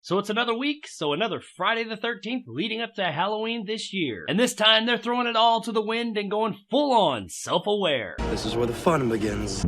So it's another week, so another Friday the 13th leading up to Halloween this year. And this time they're throwing it all to the wind and going full on self-aware. This is where the fun begins.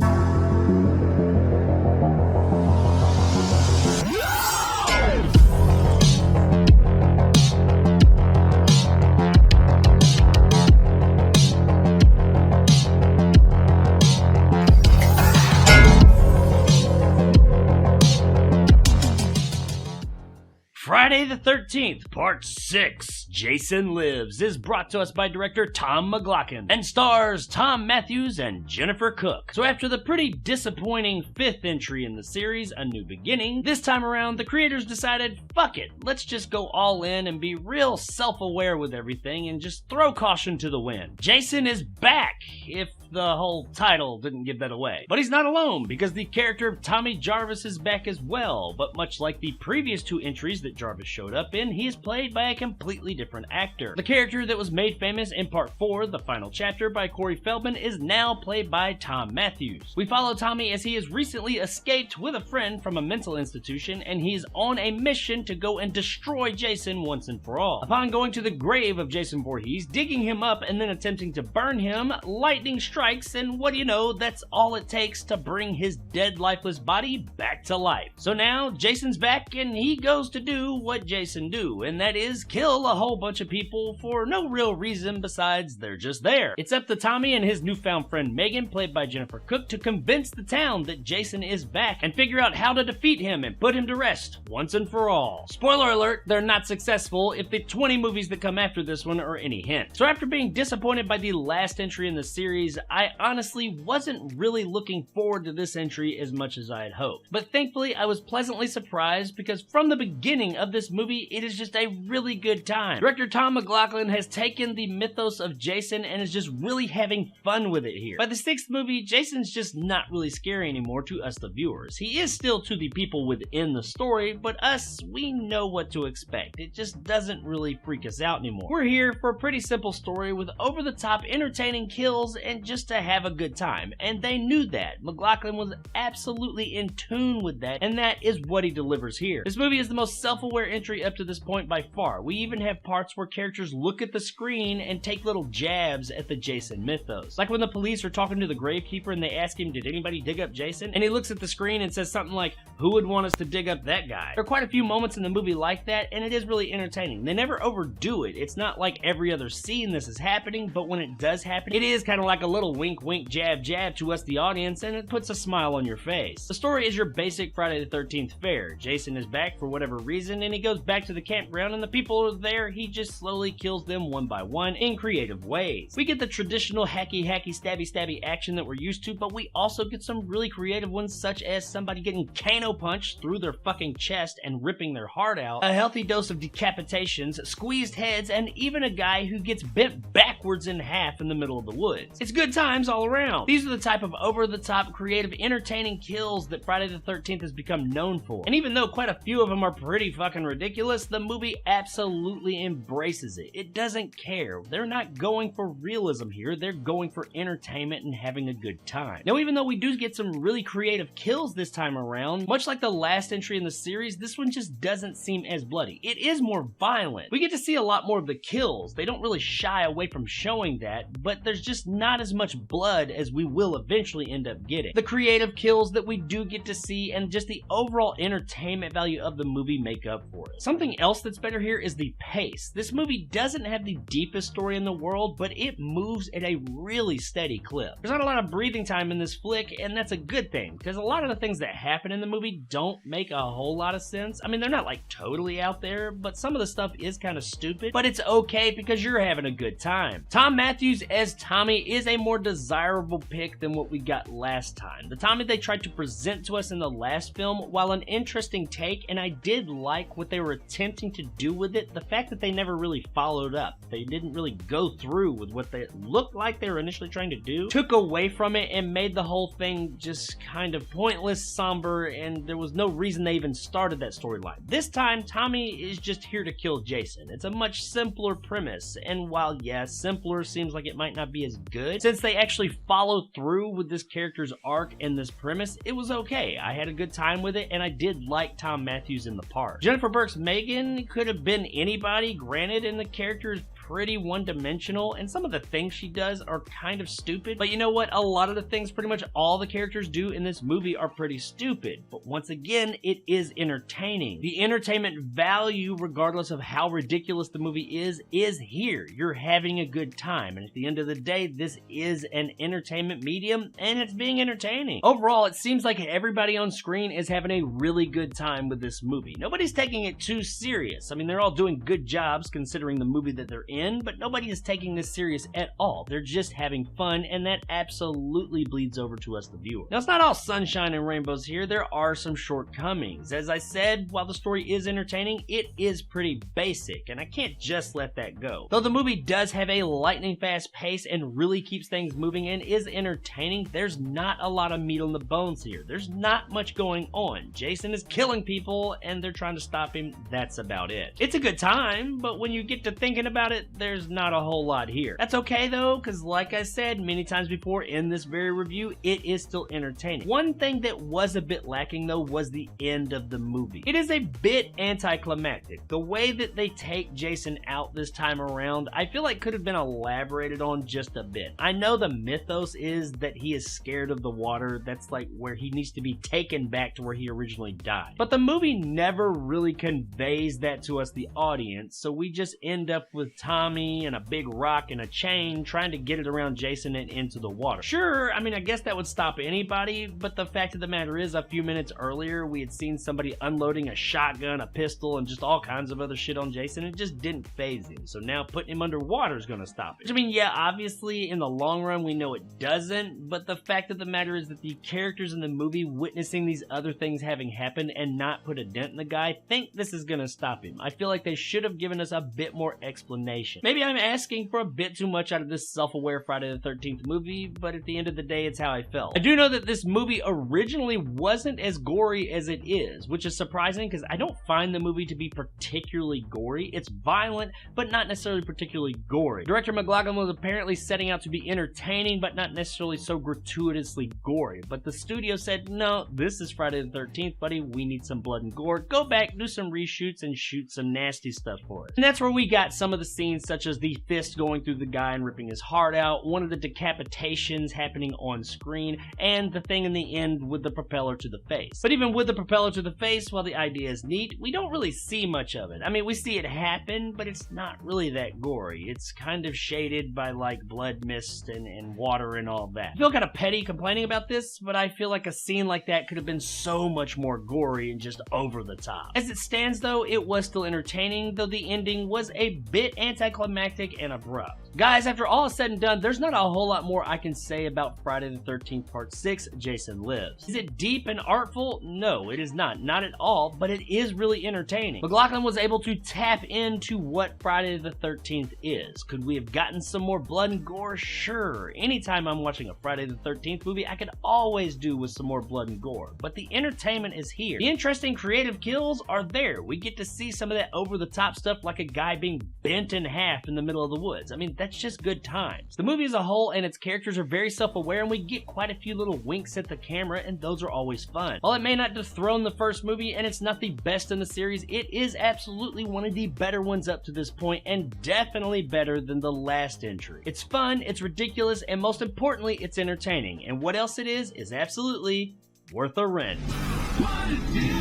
Friday the 13th, Part 6, Jason Lives, is brought to us by director Tom McLaughlin and stars Tom Matthews and Jennifer Cook. So after the pretty disappointing 5th entry in the series, A New Beginning, this time around the creators decided, fuck it, let's just go all in and be real self-aware with everything and just throw caution to the wind. Jason is back, if the whole title didn't give that away. But he's not alone, because the character of Tommy Jarvis is back as well, but much like the previous 2 entries that Jarvis showed up in, he is played by a completely different actor. The character that was made famous in Part 4, the final chapter, by Corey Feldman is now played by Tom Matthews. We follow Tommy as he has recently escaped with a friend from a mental institution, and he's on a mission to go and destroy Jason once and for all. Upon going to the grave of Jason Voorhees, digging him up and then attempting to burn him, lightning strikes, and what do you know, that's all it takes to bring his dead, lifeless body back to life. So now, Jason's back and he goes to do what Jason do, and that is kill a whole bunch of people for no real reason besides they're just there. It's up to Tommy and his newfound friend Megan, played by Jennifer Cook, to convince the town that Jason is back and figure out how to defeat him and put him to rest once and for all. Spoiler alert, they're not successful if the 20 movies that come after this one are any hint. So after being disappointed by the last entry in the series, I honestly wasn't really looking forward to this entry as much as I had hoped. But thankfully, I was pleasantly surprised because from the beginning of this movie, it is just a really good time. Director Tom McLaughlin has taken the mythos of Jason and is just really having fun with it here. By the 6th movie, Jason's just not really scary anymore to us the viewers. He is still to the people within the story, but us, we know what to expect. It just doesn't really freak us out anymore. We're here for a pretty simple story with over-the-top entertaining kills and just to have a good time, and they knew that. McLaughlin was absolutely in tune with that, and that is what he delivers here. This movie is the most self-aware entry up to this point by far. We even have parts where characters look at the screen and take little jabs at the Jason mythos. Like when the police are talking to the gravekeeper and they ask him, did anybody dig up Jason? And he looks at the screen and says something like, who would want us to dig up that guy? There are quite a few moments in the movie like that, and it is really entertaining. They never overdo it. It's not like every other scene this is happening, but when it does happen, it is kind of like a little wink wink jab jab to us the audience, and it puts a smile on your face. The story is your basic Friday the 13th fare. Jason is back for whatever reason, and he goes back to the campground, and the people are there. He just slowly kills them one by one in creative ways. We get the traditional hacky stabby action that we're used to, but we also get some really creative ones, such as somebody getting Kano punched through their fucking chest and ripping their heart out, a healthy dose of decapitations, squeezed heads, and even a guy who gets bent backwards in half in the middle of the woods. It's good times all around. These are the type of over-the-top, creative, entertaining kills that Friday the 13th has become known for. And even though quite a few of them are pretty fucking ridiculous, the movie absolutely embraces it. It doesn't care. They're not going for realism here. They're going for entertainment and having a good time. Now, even though we do get some really creative kills this time around, much like the last entry in the series, this one just doesn't seem as bloody. It is more violent. We get to see a lot more of the kills. They don't really shy away from showing that, but there's just not as much blood as we will eventually end up getting. The creative kills that we do get to see and just the overall entertainment value of the movie make up for it. Something else that's better here is the pace. This movie doesn't have the deepest story in the world, but it moves at a really steady clip. There's not a lot of breathing time in this flick, and that's a good thing, because a lot of the things that happen in the movie don't make a whole lot of sense. I mean, they're not like totally out there, but some of the stuff is kind of stupid, but it's okay because you're having a good time. Tom Matthews as Tommy is a more desirable pick than what we got last time. The Tommy they tried to present to us in the last film, while an interesting take, and I did like what they were attempting to do with it, the fact that they never really followed up. They didn't really go through with what they looked like they were initially trying to do, took away from it and made the whole thing just kind of pointless, somber, and there was no reason they even started that storyline. This time, Tommy is just here to kill Jason. It's a much simpler premise, and while yes, simpler seems like it might not be as good, since they actually followed through with this character's arc and this premise, it was okay. I had a good time with it, and I did like Tom Matthews in the part. Jennifer Burke's Megan could have been anybody, granted, and the character is pretty one-dimensional, and some of the things she does are kind of stupid. But you know what? A lot of the things pretty much all the characters do in this movie are pretty stupid. But once again, it is entertaining. The entertainment value, regardless of how ridiculous the movie is here. You're having a good time, and at the end of the day, this is an entertainment medium, and it's being entertaining. Overall, it seems like everybody on screen is having a really good time with this movie. Nobody's taking it too serious. I mean, they're all doing good jobs considering the movie that they're in, but nobody is taking this serious at all. They're just having fun, and that absolutely bleeds over to us, the viewer. Now, it's not all sunshine and rainbows here. There are some shortcomings. As I said, while the story is entertaining, it is pretty basic, and I can't just let that go. Though the movie does have a lightning fast pace and really keeps things moving and is entertaining, there's not a lot of meat on the bones here. There's not much going on. Jason is killing people, and they're trying to stop him. That's about it. It's a good time, but when you get to thinking about it, there's not a whole lot here. That's okay though, because like I said many times before in this very review, it is still entertaining. One thing that was a bit lacking though was the end of the movie. It is a bit anticlimactic. The way that they take Jason out this time around, I feel like could have been elaborated on just a bit. I know the mythos is that he is scared of the water. That's like where he needs to be taken back to where he originally died. But the movie never really conveys that to us, the audience, so we just end up with Tommy and a big rock and a chain trying to get it around Jason and into the water. Sure, I mean, I guess that would stop anybody, but the fact of the matter is, a few minutes earlier, we had seen somebody unloading a shotgun, a pistol, and just all kinds of other shit on Jason. It just didn't faze him, so now putting him underwater is gonna stop it. I mean, yeah, obviously, in the long run, we know it doesn't, but the fact of the matter is that the characters in the movie witnessing these other things having happened and not put a dent in the guy think this is gonna stop him. I feel like they should have given us a bit more explanation. Maybe I'm asking for a bit too much out of this self-aware Friday the 13th movie, but at the end of the day, it's how I felt. I do know that this movie originally wasn't as gory as it is, which is surprising because I don't find the movie to be particularly gory. It's violent, but not necessarily particularly gory. Director McLaughlin was apparently setting out to be entertaining, but not necessarily so gratuitously gory. But the studio said, no, this is Friday the 13th, buddy. We need some blood and gore. Go back, do some reshoots, and shoot some nasty stuff for us. And that's where we got some of the scenes such as the fist going through the guy and ripping his heart out, one of the decapitations happening on screen, and the thing in the end with the propeller to the face. But even with the propeller to the face, while the idea is neat, we don't really see much of it. I mean, we see it happen, but it's not really that gory. It's kind of shaded by like blood mist and water and all that. I feel kind of petty complaining about this, but I feel like a scene like that could have been so much more gory and just over the top. As it stands though, it was still entertaining, though the ending was a bit anticlimactic and abrupt. Guys, after all is said and done, there's not a whole lot more I can say about Friday the 13th Part 6, Jason Lives. Is it deep and artful? No, it is not. Not at all, but it is really entertaining. McLaughlin was able to tap into what Friday the 13th is. Could we have gotten some more blood and gore? Sure. Anytime I'm watching a Friday the 13th movie, I could always do with some more blood and gore. But the entertainment is here. The interesting creative kills are there. We get to see some of that over-the-top stuff like a guy being bent in half in the middle of the woods. I mean, that's just good times. The movie as a whole and its characters are very self-aware, and we get quite a few little winks at the camera, and those are always fun. While it may not dethrone the first movie and it's not the best in the series, it is absolutely one of the better ones up to this point, and definitely better than the last entry. It's fun, it's ridiculous, and most importantly, it's entertaining. And what else it is absolutely worth a rent.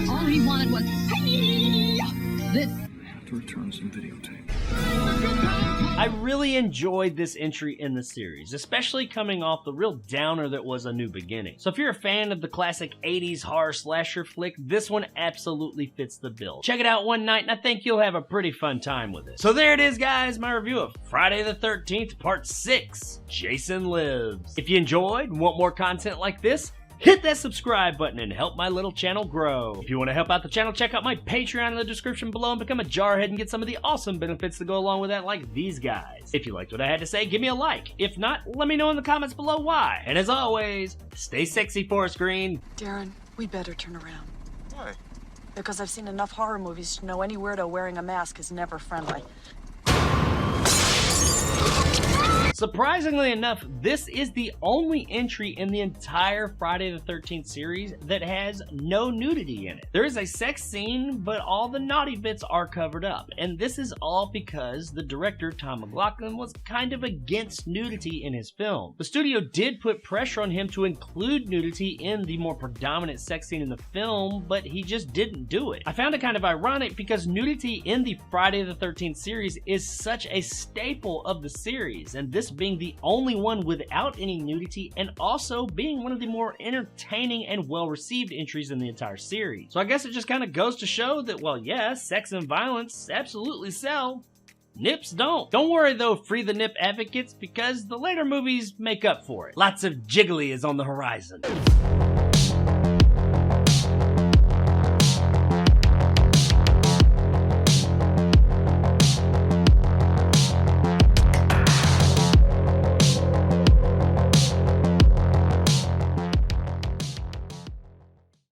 All he wanted was this. I have to return some videotape. I really enjoyed this entry in the series, especially coming off the real downer that was A New Beginning. So if you're a fan of the classic 80s horror slasher flick, this one absolutely fits the bill. Check it out one night and I think you'll have a pretty fun time with it. So there it is, guys, my review of Friday the 13th Part 6, Jason Lives. If you enjoyed and want more content like this, hit that subscribe button and help my little channel grow. If you want to help out the channel, check out my Patreon in the description below and become a jarhead and get some of the awesome benefits that go along with that, like these guys. If you liked what I had to say, give me a like. If not, let me know in the comments below why. And as always, stay sexy, Forest Green. Darren, we better turn around. Why? Because I've seen enough horror movies to know any weirdo wearing a mask is never friendly. Surprisingly enough, this is the only entry in the entire Friday the 13th series that has no nudity in it. There is a sex scene, but all the naughty bits are covered up, and this is all because the director, Tom McLoughlin, was kind of against nudity in his film. The studio did put pressure on him to include nudity in the more predominant sex scene in the film, but he just didn't do it. I found it kind of ironic because nudity in the Friday the 13th series is such a staple of the series, and this being the only one without any nudity and also being one of the more entertaining and well-received entries in the entire series. So I guess it just kind of goes to show that, well, yeah, sex and violence absolutely sell. Nips don't. Don't worry though, free the nip advocates, because the later movies make up for it. Lots of jiggly is on the horizon.